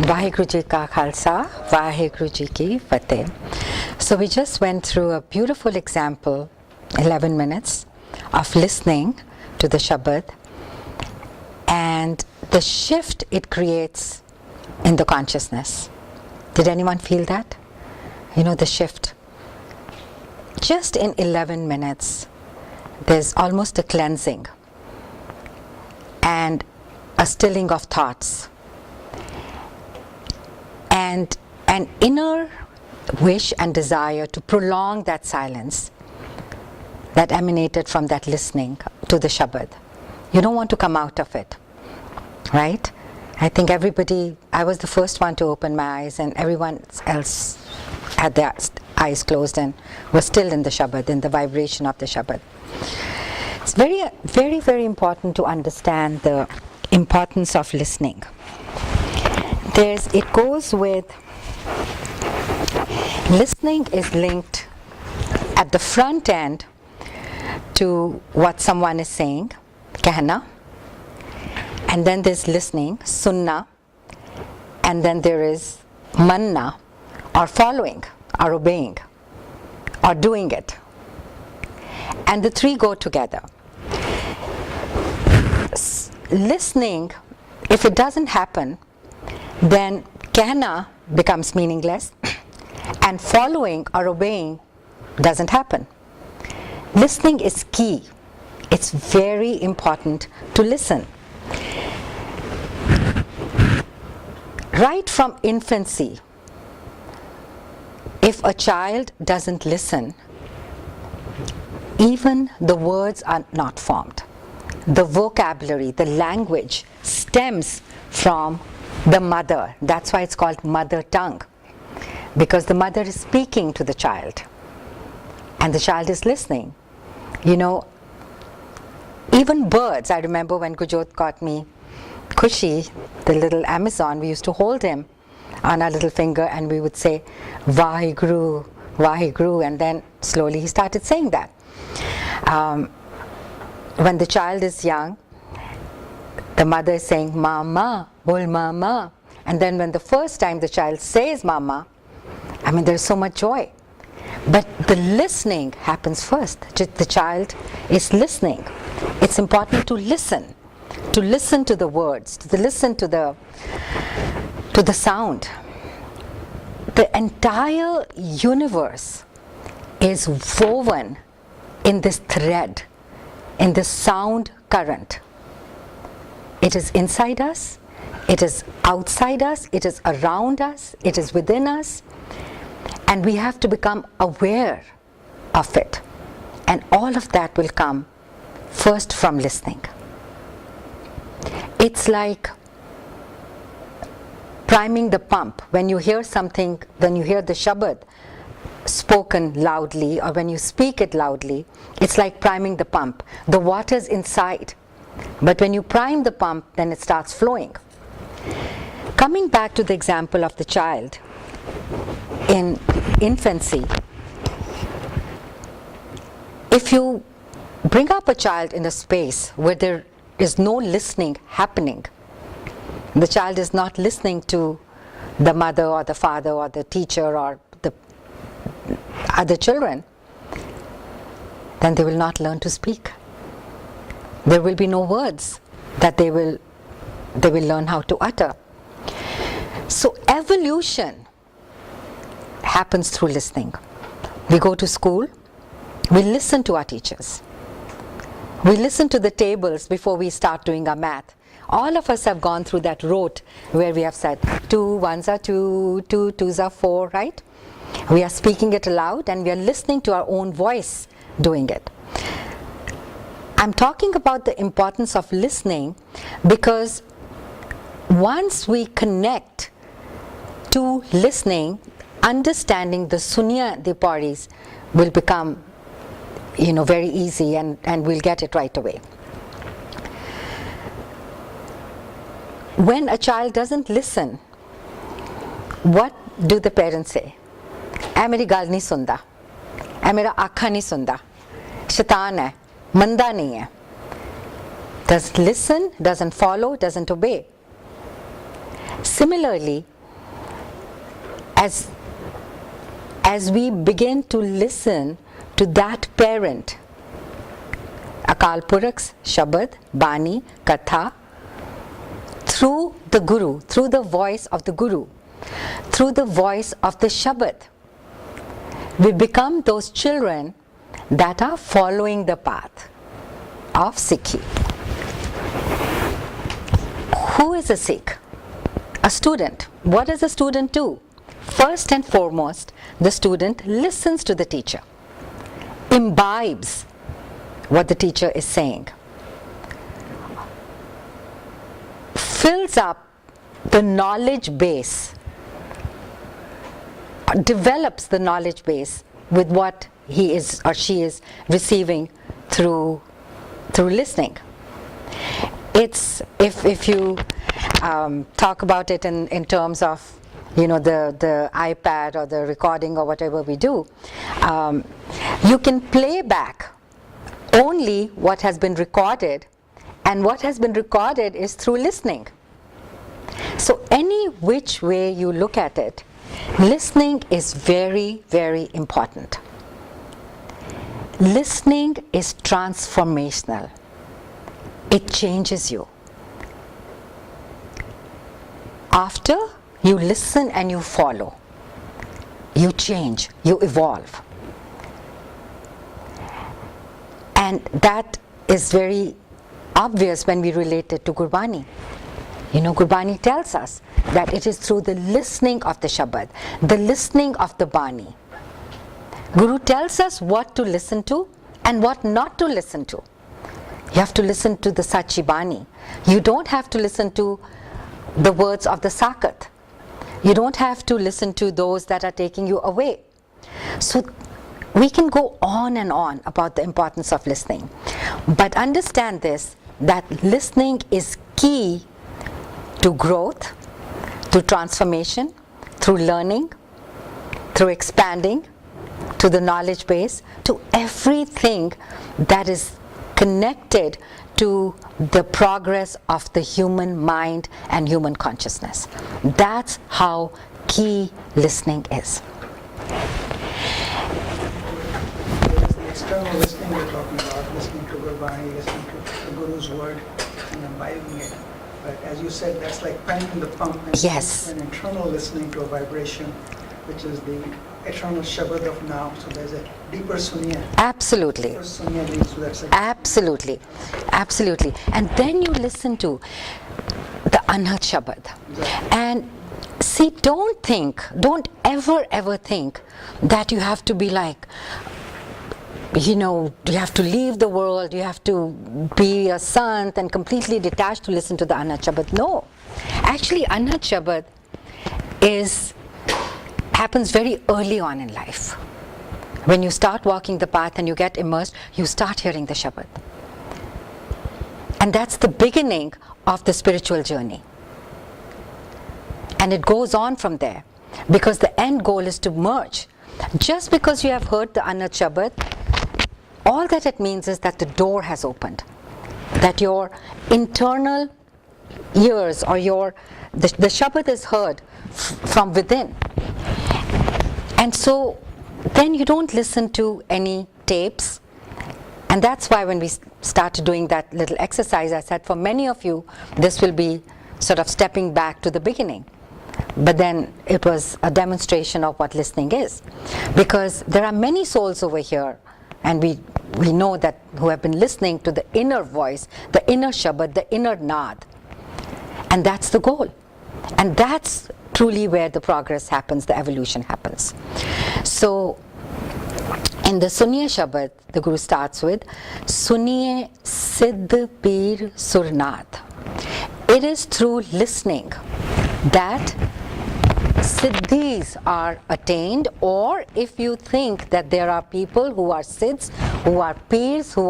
Vaheguru Ji Ka Khalsa, Vaheguru Ji Ki Fateh. So we just went through a beautiful example, 11 minutes of listening to the Shabad and the shift it creates in the consciousness. Did anyone feel that? You know, the shift. Just in 11 minutes, there's almost a cleansing and a stilling of thoughts and an inner wish and desire to prolong that silence that emanated from that listening to the Shabad. You don't want to come out of it, right? I think everybody, I was the first one to open my eyes and everyone else had their eyes closed and was still in the Shabad, in the vibration of the Shabad. It's very, very important to understand the importance of listening. It goes with, listening is linked at the front end to what someone is saying, कहना, and then there's listening, sunna, and then there is manna, or following, or obeying, or doing it. And the three go together. Listening, if it doesn't happen, then कहना becomes meaningless, and following or obeying doesn't happen. Listening is key. It's very important to listen. Right from infancy, if a child doesn't listen, even the words are not formed. The vocabulary, the language stems from the mother. That's why it's called mother tongue, because the mother is speaking to the child and the child is listening. You know, even birds, I remember when Gujot got me Kushi, the little Amazon, we used to hold him on our little finger and we would say Vaheguru, Vaheguru, and then slowly he started saying that. When the child is young, the mother is saying Mama, bol Mama, and then when the first time the child says Mama, I mean, there's so much joy. But the listening happens first. The child is listening. It's important to listen to the words, to listen to the sound. The entire universe is woven in this thread, in this sound current. It is inside us, it is outside us, it is around us, it is within us, and we have to become aware of it. And all of that will come first from listening. It's like priming the pump. When you hear something, when you hear the Shabad spoken loudly, or when you speak it loudly, it's like priming the pump. The water's inside, but when you prime the pump, then it starts flowing. Coming back to the example of the child in infancy, if you bring up a child in a space where there is no listening happening, the child is not listening to the mother or the father or the teacher or the other children, then they will not learn to speak. There will be no words that they will learn how to utter. So evolution happens through listening. We go to school, we listen to our teachers. We listen to the tables before we start doing our math. All of us have gone through that rote where we have said 2 ones are 2, 2 twos are 4, right? We are speaking it aloud and we are listening to our own voice doing it. I'm talking about the importance of listening because once we connect to listening, understanding the Sunya Diparis will become, you know, very easy and we'll get it right away. When a child doesn't listen, what do the parents say? "Ai meri gal nahi sunda, ai mera aakha nahi sunda, shaitan hai, manda nahi hai." Doesn't listen, doesn't follow, doesn't obey. Similarly, as we begin to listen to that parent, Akal Purak's Shabad, Bani, Katha, through the Guru, through the voice of the Guru, through the voice of the Shabad, we become those children that are following the path of Sikhi. Who is a Sikh? A student. What does a student do? First and foremost, the student listens to the teacher, imbibes what the teacher is saying, fills up the knowledge base, develops the knowledge base with what he is or she is receiving through listening. It's if you talk about it in terms of the iPad or the recording or whatever we do, you can play back only what has been recorded, and what has been recorded is through listening. So any which way you look at it, listening is very, very important. Listening is transformational. It changes you. After you listen and you follow, you change, you evolve. And that is very obvious when we relate it to Gurbani. Gurbani tells us that it is through the listening of the Shabad, the listening of the Bani. Guru tells us what to listen to and what not to listen to. You have to listen to the Sachi Bani. You don't have to listen to the words of the Sakat. You don't have to listen to those that are taking you away. So we can go on and on about the importance of listening. But understand this, that listening is key to growth, to transformation, through learning, through expanding, to the knowledge base, to everything that is connected to the progress of the human mind and human consciousness. That's how key listening is. The external listening we're talking about, listening to Gurbani, listening to the Guru's word and imbibing it. But as you said, that's like cranking the pump, and Yes. an internal listening to a vibration, which is the eternal Shabad of now. So there's a deeper Sunya. Absolutely. Deeper Sunya leads to that second. Absolutely. Absolutely. And then you listen to the Anhat Shabad. Exactly. And see, don't ever think that you have to be like, you have to leave the world, you have to be a sant and completely detached to listen to the Anhat Shabad. No. Actually, Anhat Shabad happens very early on in life. When you start walking the path and you get immersed, you start hearing the Shabad. And that's the beginning of the spiritual journey. And it goes on from there, because the end goal is to merge. Just because you have heard the Anhat Shabad, all that it means is that the door has opened, that your internal ears or the Shabad is heard from within. And so then you don't listen to any tapes. And that's why when we started doing that little exercise, I said for many of you, this will be sort of stepping back to the beginning. But then it was a demonstration of what listening is. Because there are many souls over here, and we know that who have been listening to the inner voice, the inner Shabad, the inner Naad. And that's the goal. And that's truly where the progress happens, the evolution happens. So in the Suniye Shabad, the Guru starts with Suniye Siddh Peer Surnath. It is through listening that siddhis are attained, or if you think that there are people who are siddhs, who are peers, who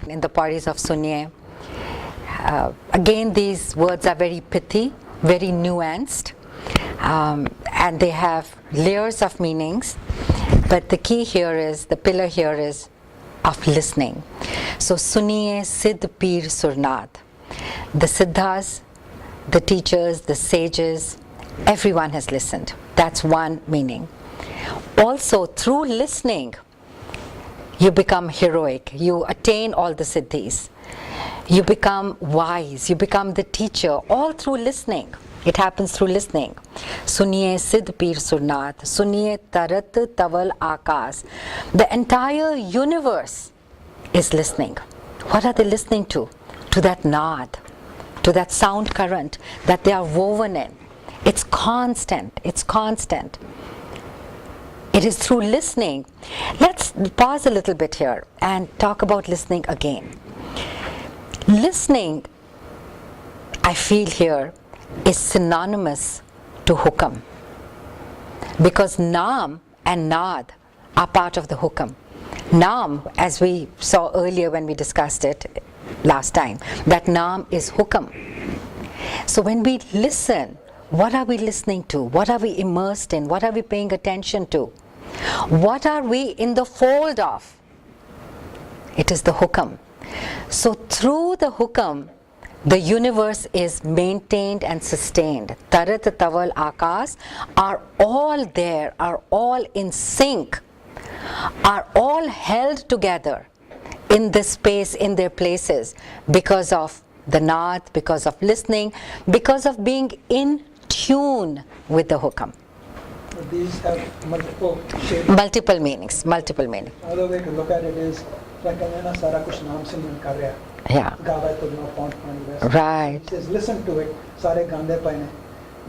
In the Pauris of Suniye, again these words are very pithy, very nuanced, and they have layers of meanings, but the key here is, the pillar here is of listening. So Suniye Siddh Peer Surnath. The Siddhas, the teachers, the sages, everyone has listened. That's one meaning. Also, through listening, you become heroic, you attain all the siddhis, you become wise, you become the teacher, all through listening. It happens through listening. Suniye Siddh Peer Surnath, Suniye Tarat Taval Akas. The entire universe is listening. What are they listening to? To that naad, to that sound current that they are woven in. It's constant, it's constant. It is through listening. Let's pause a little bit here and talk about listening again. Listening, I feel here, is synonymous to hukam, because naam and naad are part of the hukam. Naam, as we saw earlier when we discussed it last time, that naam is hukam. So when we listen, what are we listening to? What are we immersed in? What are we paying attention to? What are we in the fold of? It is the hukam. So through the hukam, the universe is maintained and sustained. Tarat Taval Akas are all there, are all in sync, are all held together in this space, in their places, because of the naad, because of listening, because of being in tune with the hukam. These have multiple shapes. Multiple meanings, multiple meanings. Another way to look at it is like Sara kuch naam simran kar raha hai. Yeah. Gawa to no font pani. Right. He says, listen to it. Sare gande paine.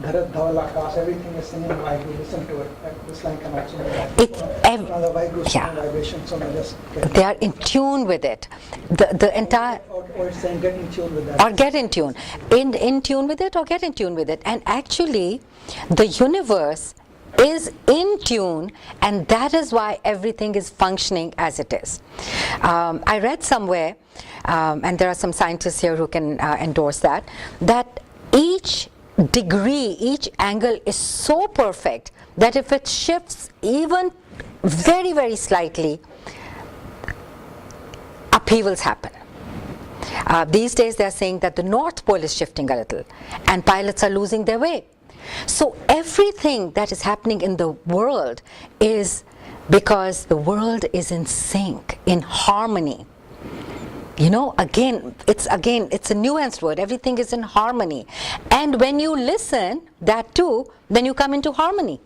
Dharat dhaval akas. Everything is singing Vaheguru. Listen to it. This line can also be that. It's another Vaheguru yeah. vibration. So just They are in tune with it. The entire. Or it's saying get in tune with that. Or get in tune. In tune with it or get in tune with it. And actually, the universe is in tune, and that is why everything is functioning as it is. I read somewhere, and there are some scientists here who can endorse that each degree, each angle is so perfect that if it shifts even very, very slightly, upheavals happen. These days they are saying that the North Pole is shifting a little and pilots are losing their way. So everything that is happening in the world is because the world is in sync, in harmony. You know, again, it's a nuanced word. Everything is in harmony. And when you listen, that too, then you come into harmony.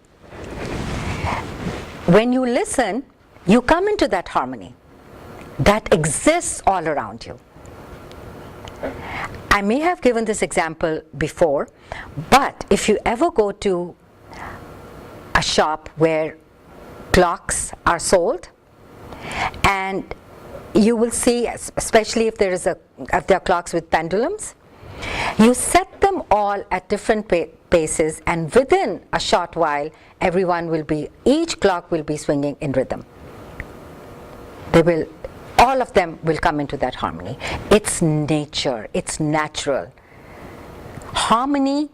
When you listen, you come into that harmony that exists all around you. I may have given this example before, but if you ever go to a shop where clocks are sold, and you will see, especially if there are clocks with pendulums, you set them all at different paces, and within a short while, each clock will be swinging in rhythm. All of them will come into that harmony. It's nature, it's natural. Harmony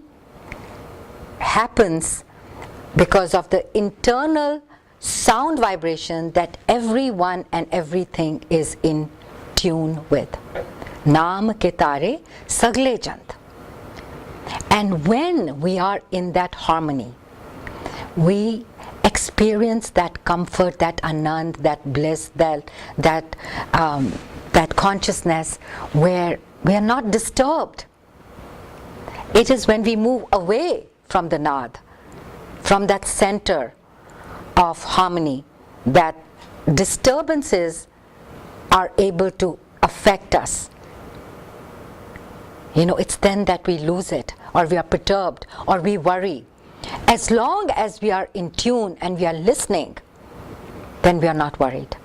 happens because of the internal sound vibration that everyone and everything is in tune with. Naam ke tare sagle jant. And when we are in that harmony, we experience that comfort, that anand, that bliss, that consciousness where we are not disturbed. It is when we move away from the naad, from that center of harmony, that disturbances are able to affect us. You know, it's then that we lose it, or we are perturbed, or we worry. As long as we are in tune and we are listening, then we are not worried.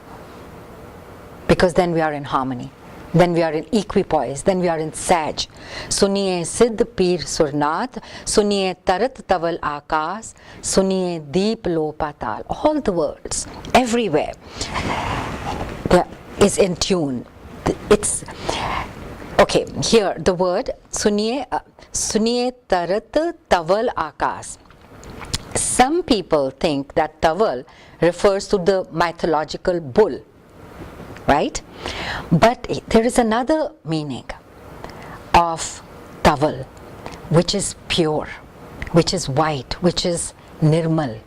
Because then we are in harmony. Then we are in equipoise. Then we are in saj. Suniye Siddh Peer Surnath, Suniye Tarat Taval Akas, Suniye Deep Lo Patal. All the words, everywhere, is in tune. it's okay. Here the word suniye tarat tawal akas. Some people think that tawal refers to the mythological bull, right? But there is another meaning of tawal, which is pure, which is white, which is nirmal.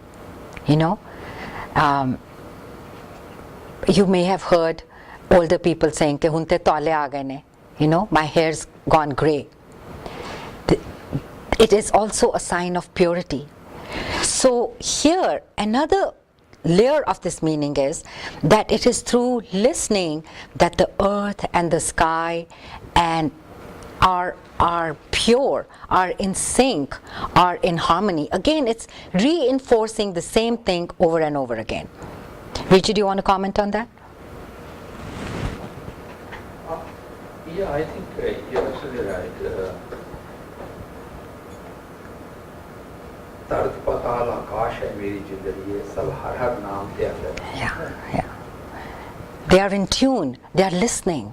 You know, you may have heard older people saying ke hunte tole aa gaye ne, you know, my hair's gone grey. It is also a sign of purity. So here another layer of this meaning is that it is through listening that the earth and the sky and are pure, are in sync, are in harmony. Again, it's reinforcing the same thing over and over again. Vichaar, do you want to comment on that? Yeah, I think you're absolutely right. Tart patal akash hai meri jindagi, ye sab har naam ke andar. Yeah. They are in tune, they are listening.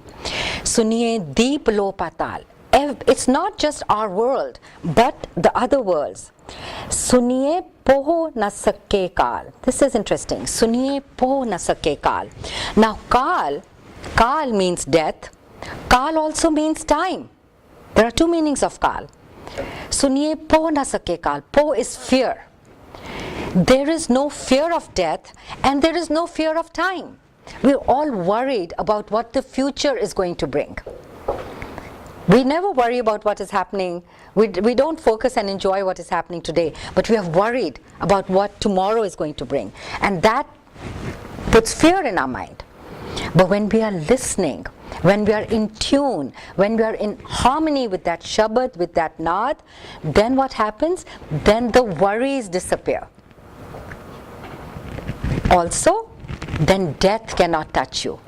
Suniye deep lo patal. It's not just our world, but the other worlds. Suniye poho na sakke kal. This is interesting. Suniye poho na sakke kal. Now kal means death. Kal also means time. There are two meanings of kal. Suniye poho na sakke kal. Po is fear. There is no fear of death and there is no fear of time. We're all worried about what the future is going to bring. We never worry about what is happening. We don't focus and enjoy what is happening today, but we are worried about what tomorrow is going to bring. And that puts fear in our mind. But when we are listening, when we are in tune, when we are in harmony with that Shabad, with that Naad, then what happens? Then the worries disappear. Also, then death cannot touch you.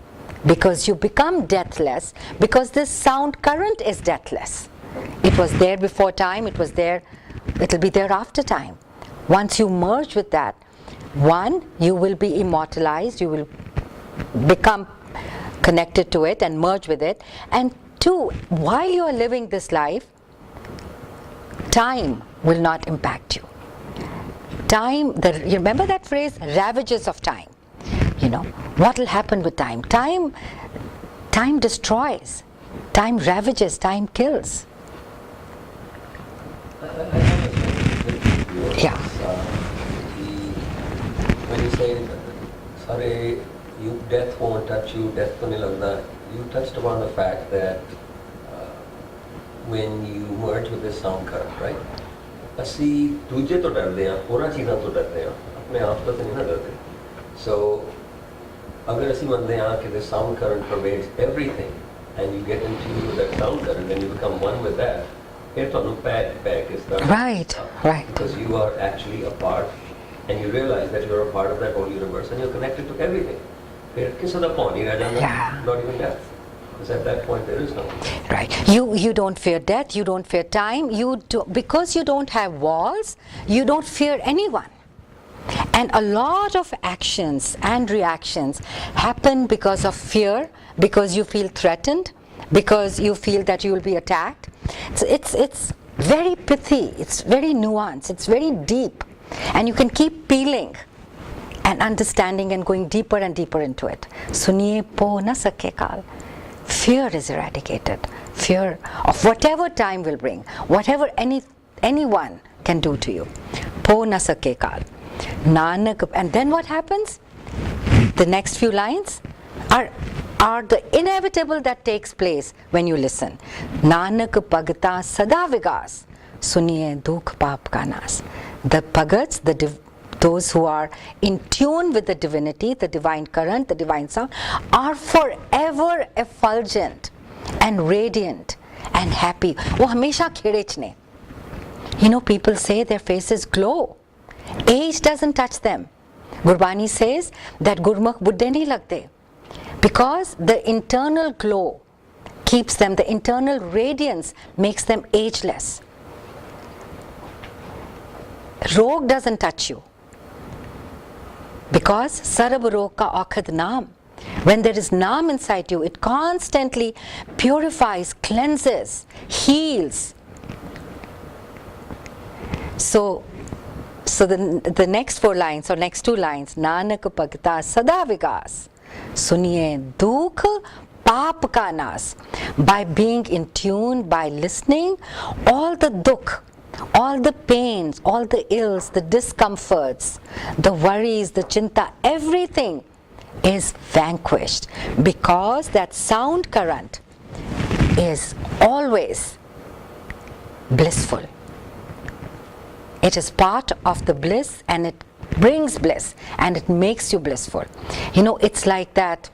Because you become deathless, because this sound current is deathless. It was there before time, it was there, it will be there after time. Once you merge with that, one, you will be immortalized, you will become connected to it and merge with it. And two, while you are living this life, time will not impact you. Time, you remember that phrase, ravages of time. You know, what will happen with time? Time destroys. Time ravages. Time kills. Yeah. When you say, sorry, death won't touch you, death to nahi lagda, you touched upon the fact that when you merge with this sound current, right? ਅਸੀਂ ਦੂਜੇ ਤੋਂ ਡਰਦੇ ਹਾਂ, ਹੋਰਾਂ ਚੀਜ਼ਾਂ ਤੋਂ ਡਰਦੇ ਹਾਂ, ਆਪਣੇ ਆਪ ਤੋਂ ਨਹੀਂ ਨਾ ਡਰਦੇ. So अगर ਅਸੀਂ ਮੰਨਦੇ ਹਾਂ ਕਿ the sound current pervades everything and you get into that sound current and you become one with that, ਫਿਰ ਤੁਹਾਨੂੰ ਪੈ ਕਿਸ ਤਰ੍ਹਾਂ? Right. Because you are actually a part and you realize that you are a part of that whole universe and you're connected to everything. ਫਿਰ ਕਿਸੇ ਦਾ ਪਾਉ ਨਹੀਂ ਰਹਿ ਜਾਂਦਾ, not even death. Because at that point there is no. Right. You don't fear death, you don't fear time, because you don't have walls, you don't fear anyone. And a lot of actions and reactions happen because of fear, because you feel threatened, because you feel that you will be attacked. It's very pithy, it's very nuanced, it's very deep. And you can keep peeling and understanding and going deeper and deeper into it. Suniye po na sakke kal. Fear is eradicated. Fear of whatever time will bring, whatever anyone can do to you. Po na sakke kal. Nanak, and then what happens? The next few lines are the inevitable that takes place when you listen. Nanak bhagta sada vigas, suniye dukh paap ka nas. The bhagats, those who are in tune with the divinity, the divine current, the divine sound, are forever effulgent and radiant and happy. वो हमेशा खिड़चने. You know, people say their faces glow. Age doesn't touch them. Gurbani says that Gurmukh buddhe nahi lagte, because the internal glow keeps them, the internal radiance makes them ageless. Rog doesn't touch you, because sarab rog ka aukhad naam, When there is Naam inside you, it constantly purifies, cleanses, heals. So the next 4 lines or next 2 lines, Nanak Bhagta Sada Vikas, Suniye Dukh Paap Ka Nas. By being in tune, by listening, all the dukh, all the pains, all the ills, the discomforts, the worries, the chinta, everything is vanquished, because that sound current is always blissful. It is part of the bliss, and it brings bliss, and it makes you blissful. It's like that,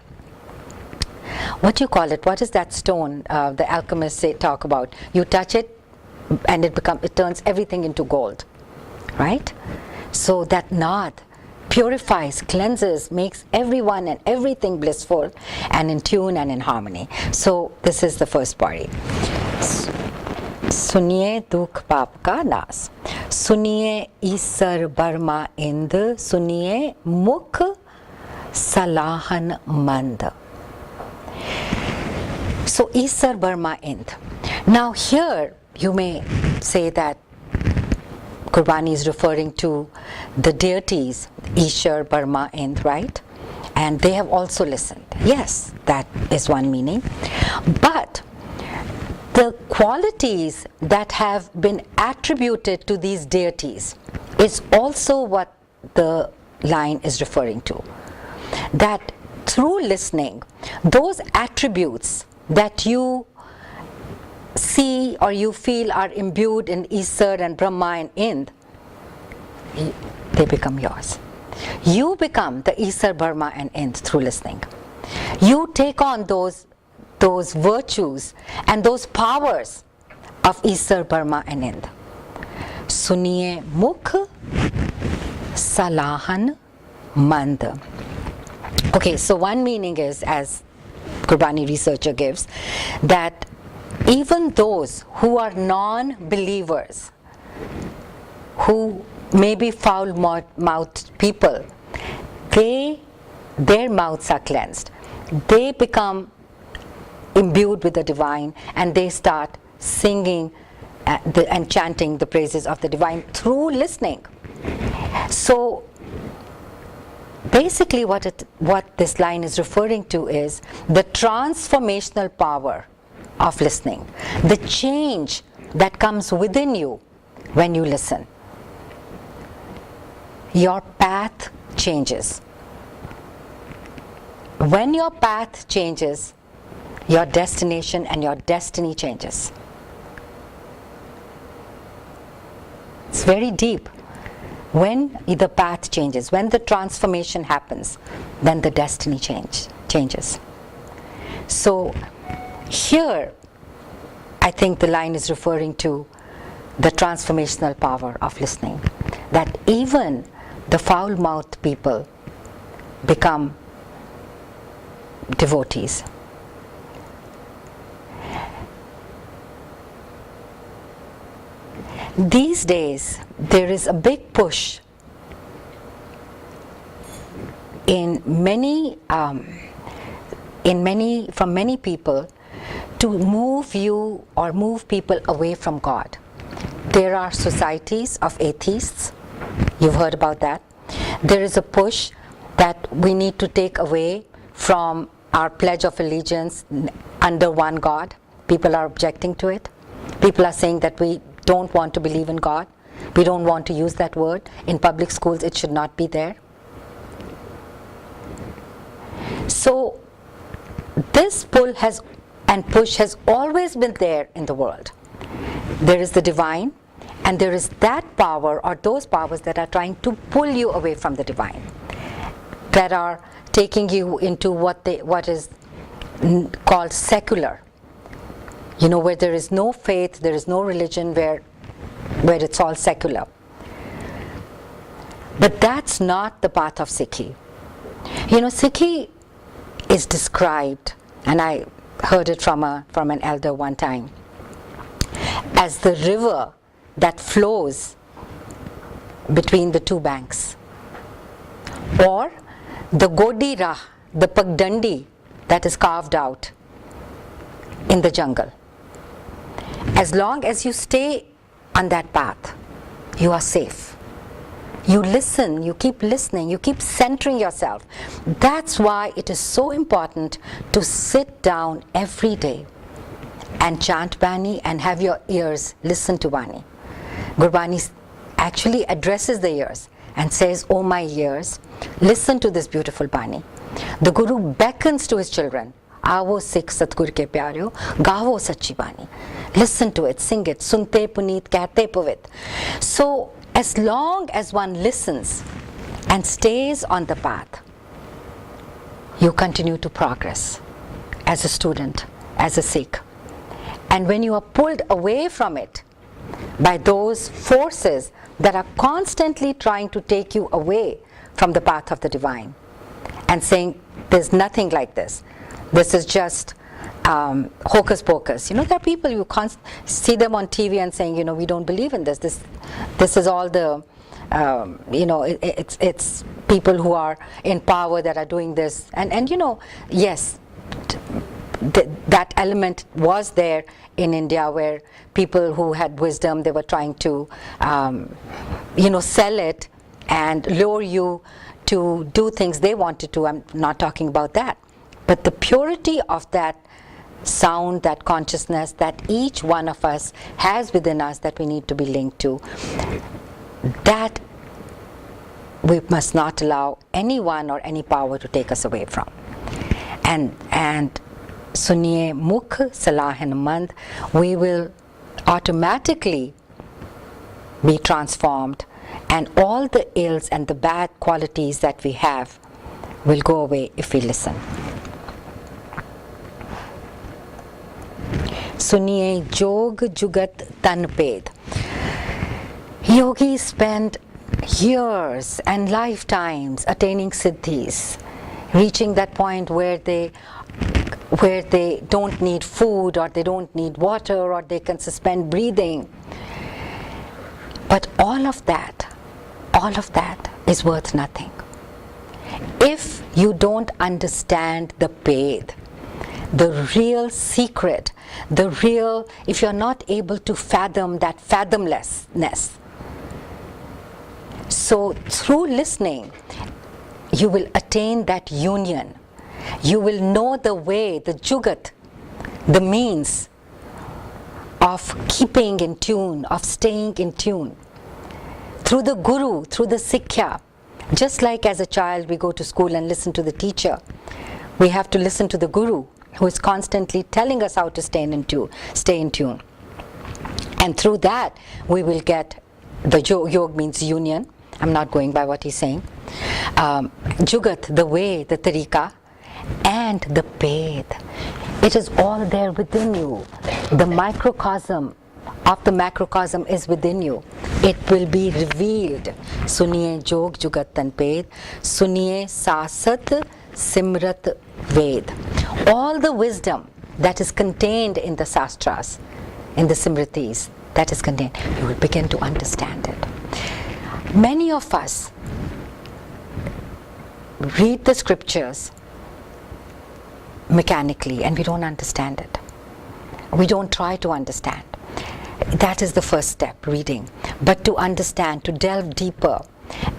what do you call it? What is that stone the alchemists talk about? You touch it and it turns everything into gold, right? So that naad purifies, cleanses, makes everyone and everything blissful and in tune and in harmony. So this is the first body. Suniye dukh paap ka nas, suniye Isar Barma Ind, suniye mukh salahan mand. So Isar Barma Ind. Now here you may say that Gurbani is referring to the deities, Ishar, Barma, Ind, right? And they have also listened. Yes, that is one meaning. But the qualities that have been attributed to these deities is also what the line is referring to. That through listening, those attributes that you see or you feel are imbued in Isar and Brahma and Ind, they become yours. You become the Isar, Brahma and Ind through listening. You take on those virtues and those powers of Isar, Brahma and Ind. Suniye mukh salahan mand. Okay, so one meaning is, as Gurbani researcher gives, that even those who are non-believers, who may be foul-mouthed people, their mouths are cleansed. They become imbued with the divine, and they start singing and chanting the praises of the divine through listening. So basically what this line is referring to is the transformational power of listening, the change that comes within you when you listen. Your path changes. When your path changes, your destination and your destiny changes. It's very deep. When the path changes, when the transformation happens, then the destiny changes. So here, I think the line is referring to the transformational power of listening. That even the foul-mouthed people become devotees. These days, there is a big push from many people to move people away from God. There are societies of atheists. You've heard about that. There is a push that we need to take away from our pledge of allegiance under one God. People are objecting to it. People are saying that we don't want to believe in God. We don't want to use that word. In public schools, it should not be there. So this pull and push has always been there in the world. There is the divine, and there is that power or those powers that are trying to pull you away from the divine, that are taking you into what is called secular. Where there is no faith, there is no religion, where it's all secular. But that's not the path of Sikhi. Sikhi is described, and I heard it from an elder one time, as the river that flows between the two banks, or the Godi Rah the pagdandi that is carved out in the jungle. As long as you stay on that path, you are safe. You listen, you keep listening, you keep centering yourself. That's why it is so important to sit down every day and chant Bani and have your ears listen to Bani. Gurbani actually addresses the ears and says, "Oh my ears, listen to this beautiful Bani." The Guru beckons to his children, "Aavo Sikh Satgur ke pyareo, gaavo sachi Bani." Listen to it, sing it. Sunte puneet, kehte pavit. So, as long as one listens and stays on the path, you continue to progress as a student, as a Sikh. And when you are pulled away from it by those forces that are constantly trying to take you away from the path of the divine and saying, "There's nothing like this. This is just hocus pocus." There are people, you see them on TV and saying, "We don't believe in this. This is all the, it's people who are in power that are doing this." And yes, that element was there in India, where people who had wisdom, they were trying to, sell it and lure you to do things they wanted to. I'm not talking about that. But the purity of that sound, that consciousness that each one of us has within us that we need to be linked to, that we must not allow anyone or any power to take us away from. And suniye mukh salahin mand, we will automatically be transformed, and all the ills and the bad qualities that we have will go away if we listen. Suniye jog jugat tan ped. Yogis spend years and lifetimes attaining siddhis, reaching that point where they don't need food, or they don't need water, or they can suspend breathing. But all of that is worth nothing if you don't understand the Ped, the real secret, if you're not able to fathom that fathomlessness. So through listening, you will attain that union. You will know the way, the jugat, the means of keeping in tune, of staying in tune. Through the Guru, through the Sikhya. Just like as a child we go to school and listen to the teacher, we have to listen to the Guru, who is constantly telling us how to stay in tune. And through that we will get the yog means union. I'm not going by what he's saying. Jugat, the way, the tariqa, and the Ped. It is all there within you. The microcosm of the macrocosm is within you. It will be revealed. Suniye jog jugat tan ped, suniye sasat simrat ved. All the wisdom that is contained in the sastras, in the simritis, that is contained, you will begin to understand it. Many of us read the scriptures mechanically and we don't understand it. We don't try to understand. That is the first step, reading. But to understand, to delve deeper.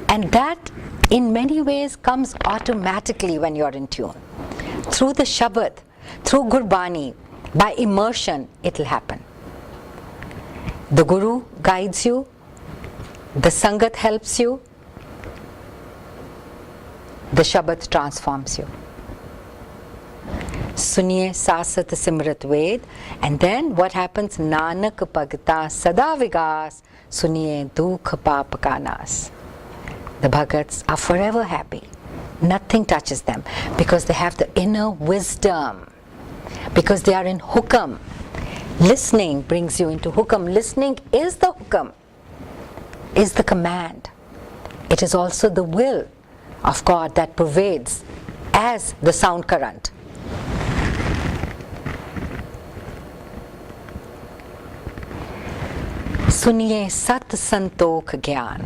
And that in many ways comes automatically when you're in tune. Through the Shabad, through Gurbani, by immersion, it will happen. The Guru guides you, the Sangat helps you, the Shabad transforms you. Suniye sasat simrat ved, and then what happens? Nanak bhagta sada vigas, suniye dukh pap ka nas. The bhagats are forever happy. Nothing touches them because they have the inner wisdom, because they are in hukam. Listening brings you into hukam. Listening is the hukam, is the command. It is also the will of God that pervades as the sound current. Suniye sat santokh gyan.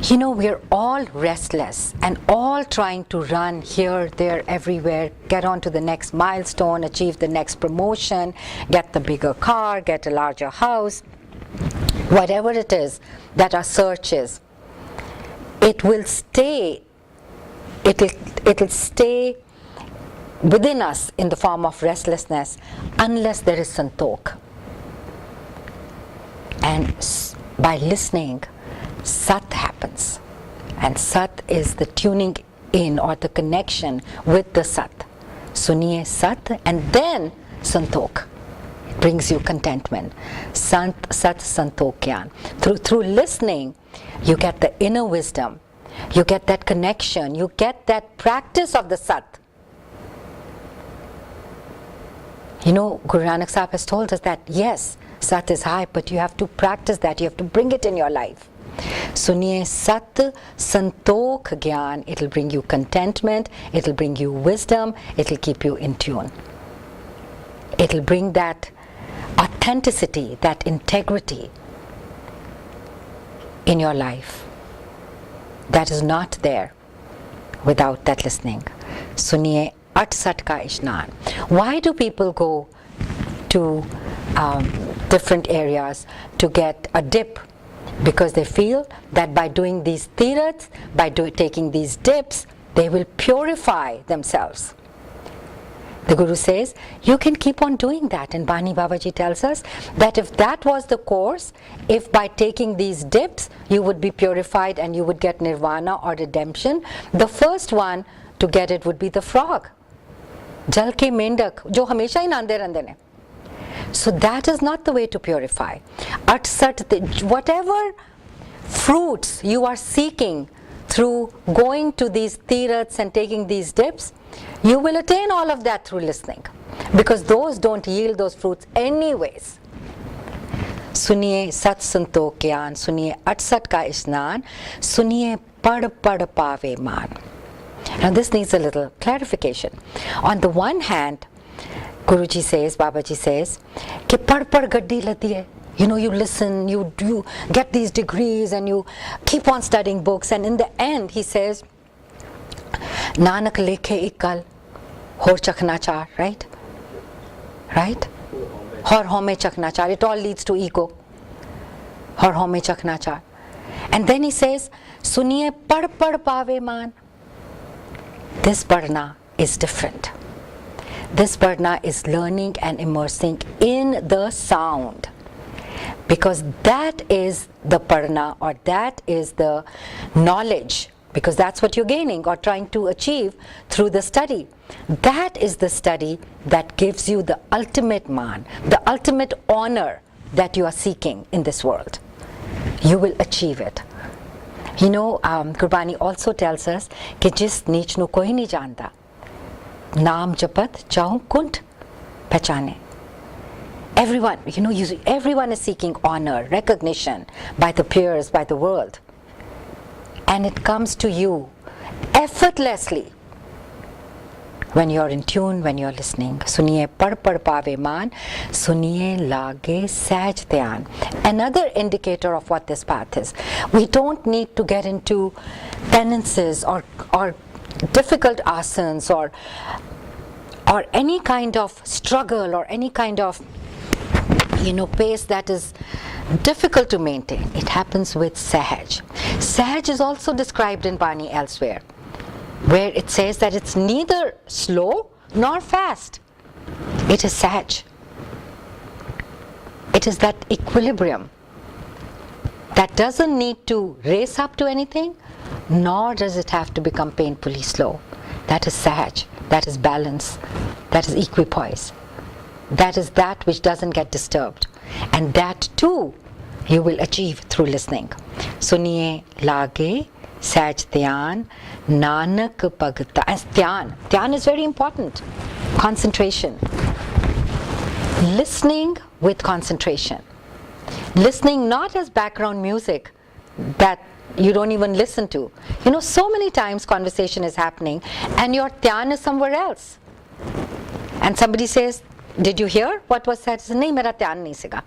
You know, we're all restless and all trying to run here, there, everywhere, get on to the next milestone, achieve the next promotion, get the bigger car, get a larger house, whatever it is that our search is. It will stay, it'll stay within us in the form of restlessness unless there is santok. And by listening, Sat happens, and Sat is the tuning in or the connection with the Sat. Suniye Sat, and then Santok brings you contentment. Sat Santok Gyan. Through listening, you get the inner wisdom, you get that connection, you get that practice of the Sat. You know, Guru Nanak Sahib has told us that yes, Sat is high, but you have to practice that, you have to bring it in your life. Suniye Sat Santok Gyan, it'll bring you contentment, it'll bring you wisdom, it'll keep you in tune. It'll bring that authenticity, that integrity in your life that is not there without that listening. Suniye At Sat Ka Ishnan. Why do people go to different areas to get a dip? Because they feel that by doing these tirats, by taking these dips, they will purify themselves. The Guru says, you can keep on doing that. And Bani Babaji tells us that if that was the course, if by taking these dips, you would be purified and you would get nirvana or redemption, the first one to get it would be the frog. Jal ke mendak, jo hamesha hi naande rehande ne. So that is not the way to purify. At Sat, whatever fruits you are seeking through going to these tirats and taking these dips, you will attain all of that through listening, because those don't yield those fruits anyways. Suniye Sat Santok Gyan, Suniye At Sat Ka Ishnan, Suniye Pad Pave Man. Now this needs a little clarification. On the one hand, Guruji says, Babaji says, कि पढ़ गड्डी लती है. You know, you listen, you get these degrees and you keep on studying books, and in the end he says, Nanak lekhe ikal, hor chakhnachar, right? Right? Hor home chakhnachar. It all leads to ego. Hor home chakhnachar. And then he says, Suniye pad pave man. This padna is different. This padna is learning and immersing in the sound, because that is the padna, or that is the knowledge, because that's what you're gaining or trying to achieve through the study. That is the study that gives you the ultimate man, the ultimate honor that you are seeking in this world. You will achieve it. You know, Gurbani also tells us कि जिस नीच नु कोई नहीं जानता, नाम जपत चाहूं कुंठ पहचाने. Everyone, you know, everyone is seeking honor, recognition by the peers, by the world, and it comes to you effortlessly when you're in tune, when you're listening. Suniye pad pave man, suniye lage saj dhyan. Another indicator of what this path is. We don't need to get into penances or difficult asanas or any kind of struggle or any kind of, you know, pace that is difficult to maintain. It happens with Sahaj. Sahaj is also described in Bani elsewhere, where it says that it's neither slow nor fast. It is Sahaj. It is that equilibrium that doesn't need to race up to anything, nor does it have to become painfully slow. That is Sahaj. That is balance. That is equipoise. That is that which doesn't get disturbed. And that too you will achieve through listening. Suniye lage saj dhyan nanak bhagta. As dhyan. Dhyan is very important. Concentration. Listening with concentration. Listening not as background music that you don't even listen to. You know, so many times conversation is happening and your dhyan is somewhere else. And somebody says, did you hear what was said? Nahi, mera dhyan nahi siga.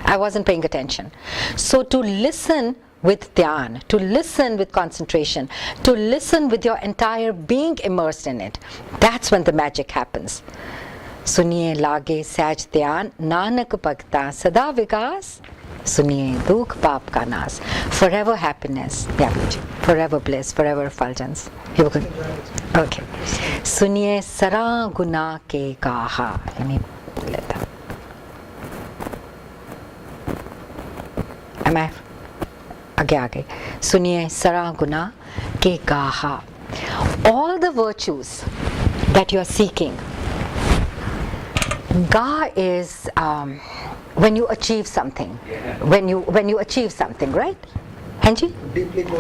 I wasn't paying attention. So to listen with dhyan, to listen with concentration, to listen with your entire being immersed in it. That's when the magic happens. Suniye lage sahaj dhyan, nanak bhagta sada vikas. Suniye dukh paap ka nas. Forever happiness, forever bliss, forever effulgence. Okay. Suniye sara guna ke gaha. Let me let that. Am I? Aage. Suniye sara guna ke gaha. All the virtues that you are seeking. Ga is when you achieve something. When you achieve something, right? Hanji?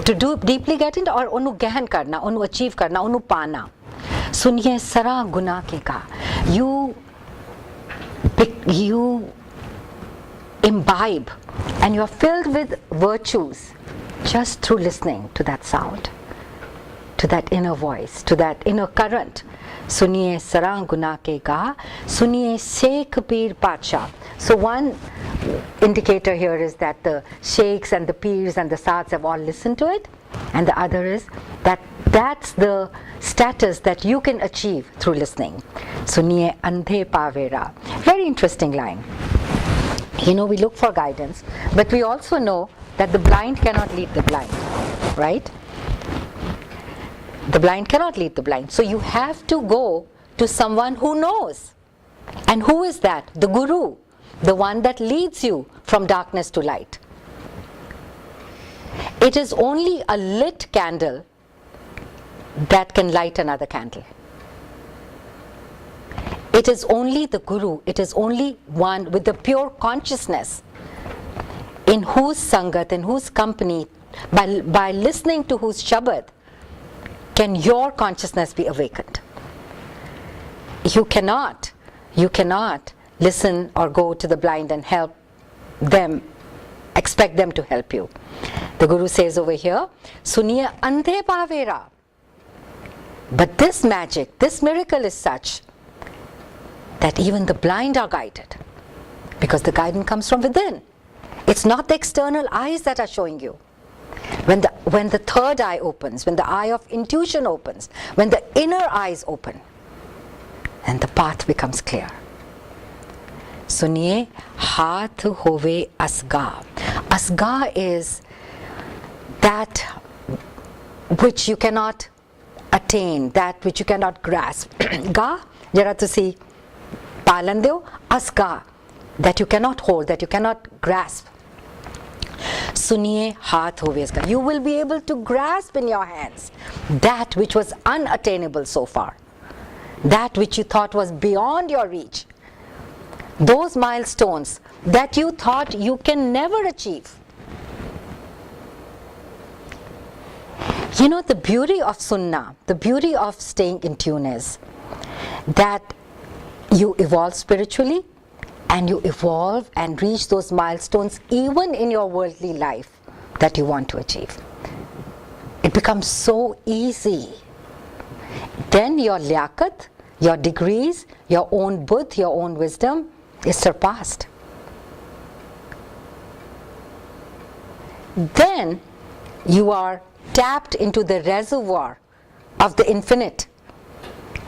To do deeply get into, or onu gahan karna, onu achieve karna, onu pana. Suniye sara guna ke ka. You imbibe and you are filled with virtues just through listening to that sound, to that inner voice, to that inner current. Suniye sarang guna ke ga, suniye Sheikh Peer Pacha. So one indicator here is that the sheikhs and the peers and the sads have all listened to it, and the other is that that's the status that you can achieve through listening. Suniye andhe pavera. Very interesting line. We look for guidance, but we also know that the blind cannot lead the blind, right? The blind cannot lead the blind. So you have to go to someone who knows. And who is that? The Guru, the one that leads you from darkness to light. It is only a lit candle that can light another candle. It is only the Guru, it is only one with the pure consciousness in whose sangat, in whose company, by listening to whose shabad, can your consciousness be awakened. You cannot listen or go to the blind and help them, expect them to help you. The Guru says over here, Suniya andhe pavera. But this magic, this miracle is such that even the blind are guided, because the guidance comes from within. It's not the external eyes that are showing you. When the third eye opens, when the eye of intuition opens, when the inner eyes open, then the path becomes clear. Suniye haath hove asga. Asga is that which you cannot attain, that which you cannot grasp. Ga, jara tusi palan deo, asga, that you cannot hold, that you cannot grasp. Suniye haath hovesga. You will be able to grasp in your hands that which was unattainable so far, that which you thought was beyond your reach, those milestones that you thought you can never achieve. The beauty of Sunnah, the beauty of staying in tune is that you evolve spiritually, and you evolve and reach those milestones even in your worldly life that you want to achieve. It becomes so easy. Then your liaquat, your degrees, your own buddh, your own wisdom is surpassed. Then you are tapped into the reservoir of the infinite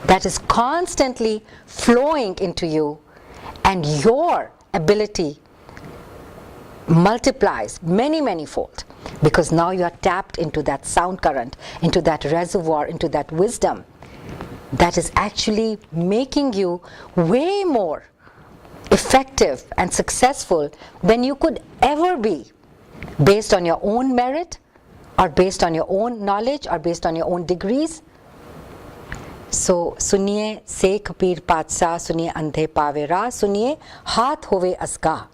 that is constantly flowing into you, and your ability multiplies many fold, because now you are tapped into that sound current, into that reservoir, into that wisdom that is actually making you way more effective and successful than you could ever be, based on your own merit, or based on your own knowledge, or based on your own degrees. So, suniye Sheikh Peer Pacha, suniye andhe pavera, suniye haath hove asga.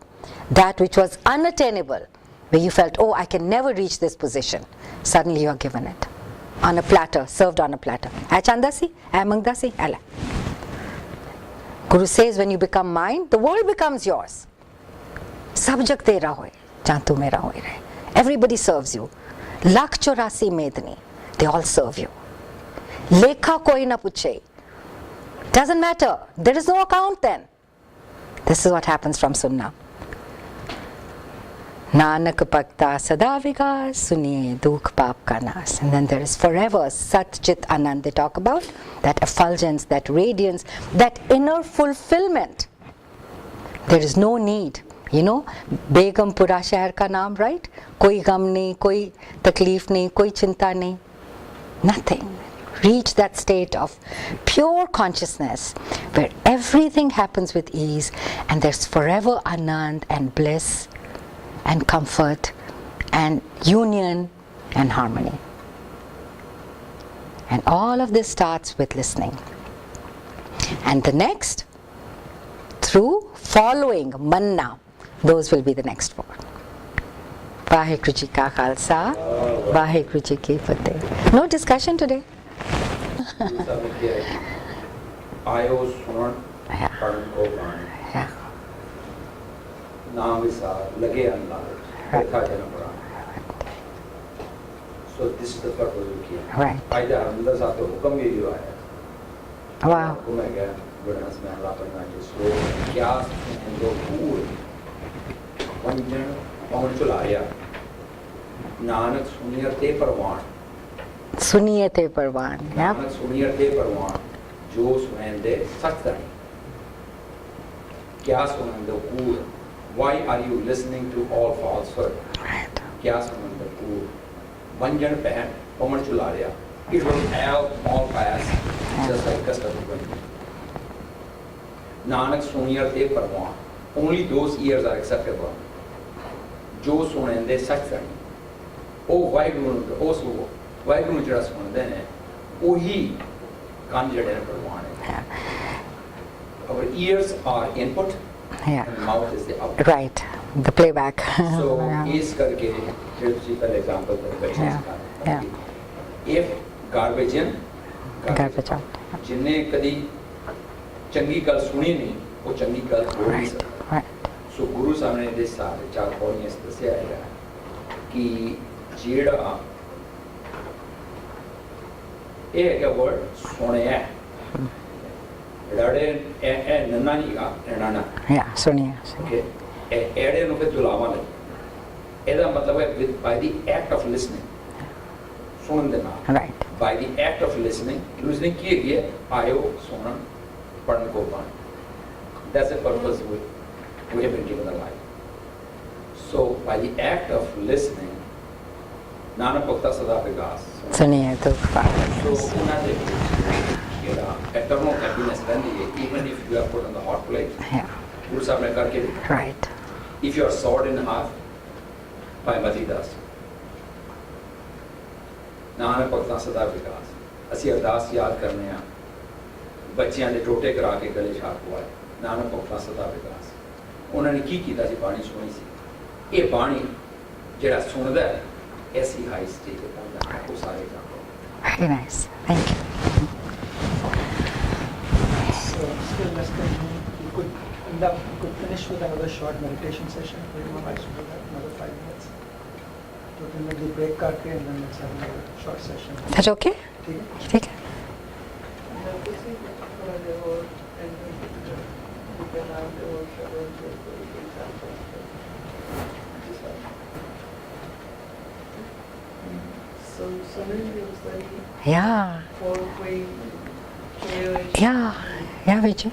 That which was unattainable, where you felt, oh, I can never reach this position, suddenly you are given it on a platter, served on a platter. Hai chandasi, hai mangdasi, ala. Guru says, when you become mine, the world becomes yours. Sab jag tera hoye, jahan tu mera hoye rahe. Everybody serves you. Lakh 84 medni, they all serve you. Lekha koi na puche. Doesn't matter. There is no account then. This is what happens from Sunnah. Nanak Bhakta Sada Vigas Suniye Dukh Paap Ka Nas. And then there is forever Sat Chit Anand they talk about, that effulgence, that radiance, that inner fulfillment. There is no need, you know, Begum Pura Shahar ka naam, right? Koi gam nahi, koi takleef nahi, koi chinta nahi, nothing. Reach that state of pure consciousness where everything happens with ease and there's forever anand and bliss and comfort and union and harmony. And all of this starts with listening. And the next, through following manna, those will be the next four. Vaheguru Ji Ka Khalsa, Vaheguru Ji Ki Fateh. No discussion today. आयो सुनन पढ़न को गान Yeah. नाम विसार लगे अल्लाह देखा जन्म पुराण. So this is the purpose of Kiya. Right. फायदा हमदा साथ हुक्म ये जो आया. Wow. को मैं गया गुरनास में अल्लाह पर ना जिसको क्या दो पूर वंजन पवन चलाया नानक सुनियते परवान. Suniyate Parvan. Yeah. नानक सुनियते परवान जो सुनेंदे सच्चाई. क्या सुनेंदे पूर. Why are you listening to all falsehood? Right. क्या सुनेंदे पूर. वंजन पहन पवन चला रहा. It will have all pass just like custom. Nanak सुनियते परवान. Only those ears are acceptable. जो सुनेंदे सच्चाई. ਉਹ ਵਾਹਿਗੁਰੂ ਨੂੰ ਉਸ ਵਾਹਿਗੁਰੂ ਨੂੰ ਜਿਹੜਾ ਸੁਣਦੇ ਨੇ ਉਹੀ ਕੰਨ ਜਿਹੜੇ ਨੇ ਪ੍ਰਵਾਨ ਹੈ. Our ears are input Yeah. and mouth is the output. Right. The playback. So Yeah. ਇਸ ਕਰਕੇ ਜਿਹੜੇ ਤੁਸੀਂ ਪਹਿਲੇ ਐਗਜ਼ਾਮਪਲ ਦਿੱਤੇ ਬੱਚੇ Yeah. if garbage in Garbage out. ਜਿੰਨੇ ਕਦੀ ਚੰਗੀ ਗੱਲ ਸੁਣੀ ਨਹੀਂ ਉਹ ਚੰਗੀ ਗੱਲ ਬੋਲ ਨਹੀਂ ਸਕਦਾ. Right. ਸੋ ਗੁਰੂ ਸਾਹਿਬ ਨੇ ਦੇ ਸਾਰੇ ਚਾਰ ਪੌੜੀਆਂ ਇਸ ਦੱਸਿਆ ਹੈਗਾ ਕਿ ਜਿਹੜਾ ਇਹ ਹੈਗਾ ਵਰਡ ਸੁਣਿਆ ਜਿਹੜੇ ਇਹ ਨੰਨਾ ਨਹੀਂ ਗਾ ਨੰਨਾ. Yeah. Suniya. ਓਕੇ ਇਹ ਐੜੇ ਨੂੰ ਫਿਰ ਦੁਲਾਵਾ ਨਹੀਂ. ਇਹਦਾ ਮਤਲਬ ਹੈ by the act of listening. ਸੁਣਨ ਦੇ ਨਾਲ. Right. By the act of listening ਕੀ ਹੈਗੀ ਹੈ ਆਇਓ ਸੁਣਨ ਪੜਨ ਕੋ ਪਾਣ. That's the purpose we have been given a life. So by the act of listening, Nanak Bhakta Sada Vigas. Suniye Dukh Paap. So ਉਹਨਾਂ ਦੇ ਜਿਹੜਾ eternal happiness ਰਹਿੰਦੀ ਹੈ even if you are put on the hot plate. Yeah. Guru Sahib ਨੇ ਕਰਕੇ ਦਿੱਤਾ. Right. If you are sawed in half by Mati Das. Nanak ਭਗਤਾਂ ਸਦਾ ਵਿਕਾਸ. ਅਸੀਂ ਅਰਦਾਸ ਯਾਦ ਕਰਨੇ ਆ ਬੱਚਿਆਂ ਦੇ ਟੋਟੇ ਕਰਾ ਕੇ ਗਲੇ ਛਾਪ ਪਵਾਏ. ਨਾਨਕ ਭਗਤਾਂ ਸਦਾ ਵਿਕਾਸ. ਉਹਨਾਂ ਨੇ ਕੀ ਕੀਤਾ ਸੀ? ਬਾਣੀ ਸੁਣੀ ਸੀ. ਇਹ ਬਾਣੀ ਜਿਹੜਾ ਸੁਣਦਾ ਹੈ ਐਸੀ ਹਾਈ ਸਟੇਜ ਤੇ ਪਹੁੰਚਦਾ ਹੈ. ਉਹ ਸਾਰੇ ਜਾਣਦੇ. Very nice. Thank you. So still less than we could finish with another short meditation session. Everyone likes to do that, another 5 minutes. So then we'll do break karke and then let's have another short session. That okay? ठीक है? ठीक है. So suddenly it was like Yeah. four-way chaos. Yeah. Yeah, Vijay.